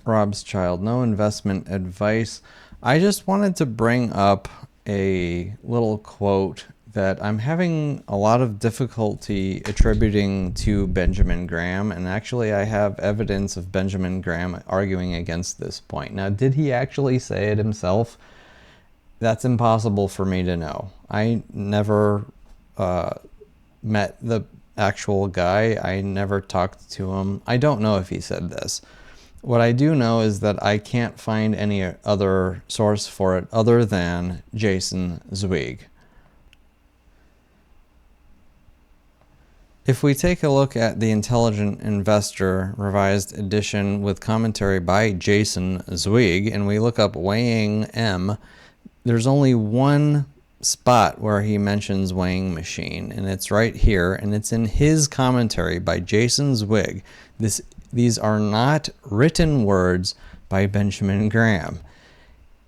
Robschild, no investment advice. I just wanted to bring up a little quote that I'm having a lot of difficulty attributing to Benjamin Graham, and actually I have evidence of Benjamin Graham arguing against this point. Now, did he actually say it himself? That's impossible for me to know. I never met the actual guy. I never talked to him. I don't know if he said this. What I do know is that I can't find any other source for it other than Jason Zweig. If we take a look at The Intelligent Investor revised edition with commentary by Jason Zweig, and we look up weighing M, there's only one spot where he mentions weighing machine, and it's right here, and it's in his commentary by Jason Zweig. These are not written words by Benjamin Graham.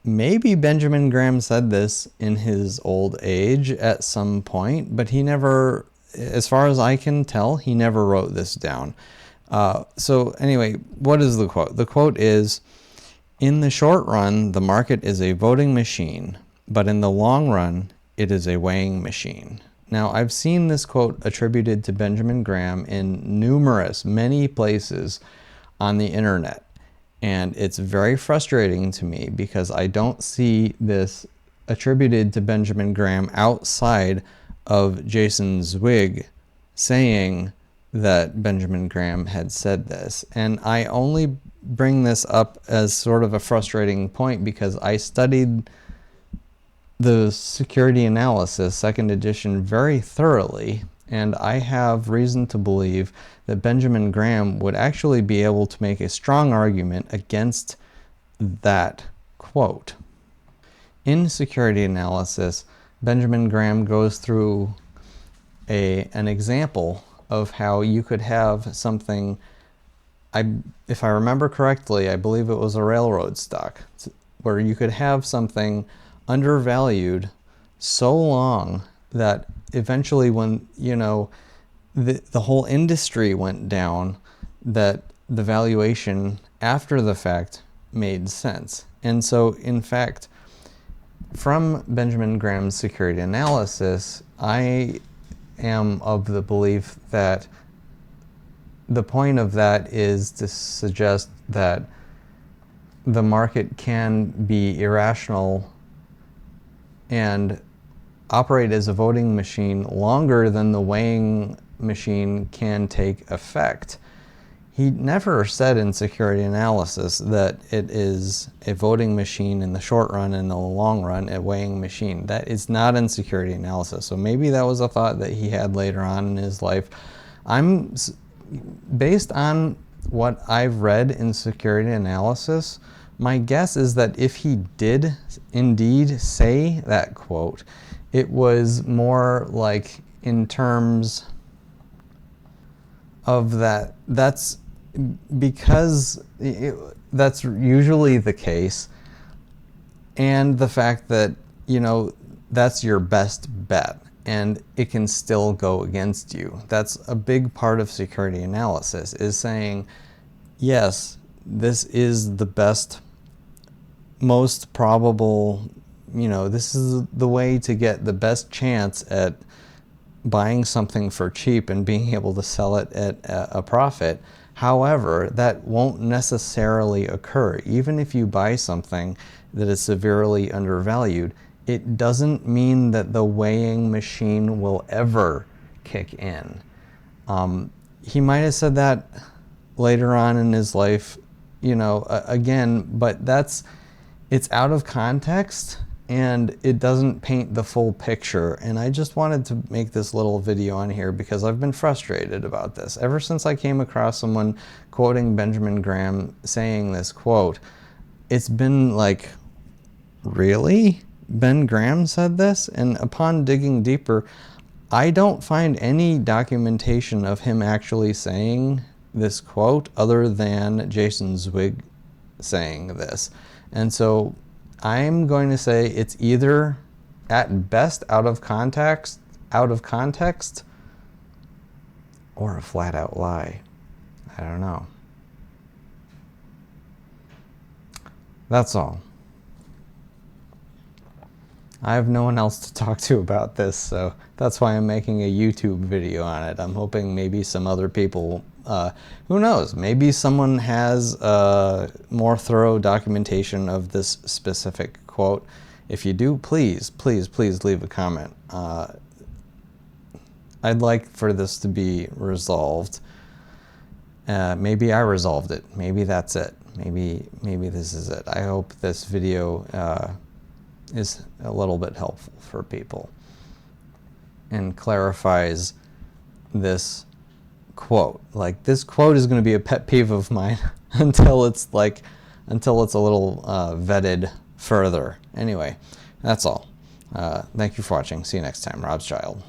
Maybe Benjamin Graham said this in his old age at some point, but he never, as far as I can tell, he never wrote this down. So anyway, what is the quote? The quote is, "In the short run, the market is a voting machine, but in the long run, it is a weighing machine." Now, I've seen this quote attributed to Benjamin Graham in many places on the internet. And it's very frustrating to me because I don't see this attributed to Benjamin Graham outside of Jason Zweig saying that Benjamin Graham had said this. And I only bring this up as sort of a frustrating point because I studied the security analysis, second edition, very thoroughly, and I have reason to believe that Benjamin Graham would actually be able to make a strong argument against that quote. In security analysis, Benjamin Graham goes through an example of how you could have something, if I remember correctly, I believe it was a railroad stock, where you could have something undervalued so long that eventually when, the whole industry went down, that the valuation after the fact made sense. And so, in fact, from Benjamin Graham's security analysis, I am of the belief that the point of that is to suggest that the market can be irrational and operate as a voting machine longer than the weighing machine can take effect. He never said in security analysis that it is a voting machine in the short run and in the long run a weighing machine. That is not in security analysis. So maybe that was a thought that he had later on in his life. Based on what I've read in security analysis, my guess is that if he did indeed say that quote, it was more like in terms of that. That's because that's usually the case, and the fact that, that's your best bet and it can still go against you. That's a big part of security analysis, is saying, yes, this is the best, most probable, this is the way to get the best chance at buying something for cheap and being able to sell it at a profit. However, that won't necessarily occur. Even if you buy something that is severely undervalued, it doesn't mean that the weighing machine will ever kick in. He might have said that later on in his life, again, but it's out of context and it doesn't paint the full picture. And I just wanted to make this little video on here because I've been frustrated about this. Ever since I came across someone quoting Benjamin Graham saying this quote, it's been like, really? Ben Graham said this? And upon digging deeper, I don't find any documentation of him actually saying this quote other than Jason Zweig saying this. And so I'm going to say it's either at best out of context, or a flat out lie. I don't know. That's all. I have no one else to talk to about this, so that's why I'm making a YouTube video on it. I'm hoping maybe some other people, who knows, maybe someone has more thorough documentation of this specific quote. If you do, please, please, please leave a comment. I'd like for this to be resolved. Maybe I resolved it. Maybe that's it. Maybe this is it. I hope this video is a little bit helpful for people and clarifies this quote. Like, this quote is going to be a pet peeve of mine until it's a little vetted further. Anyway, that's all. Thank you for watching. See you next time. Robschild.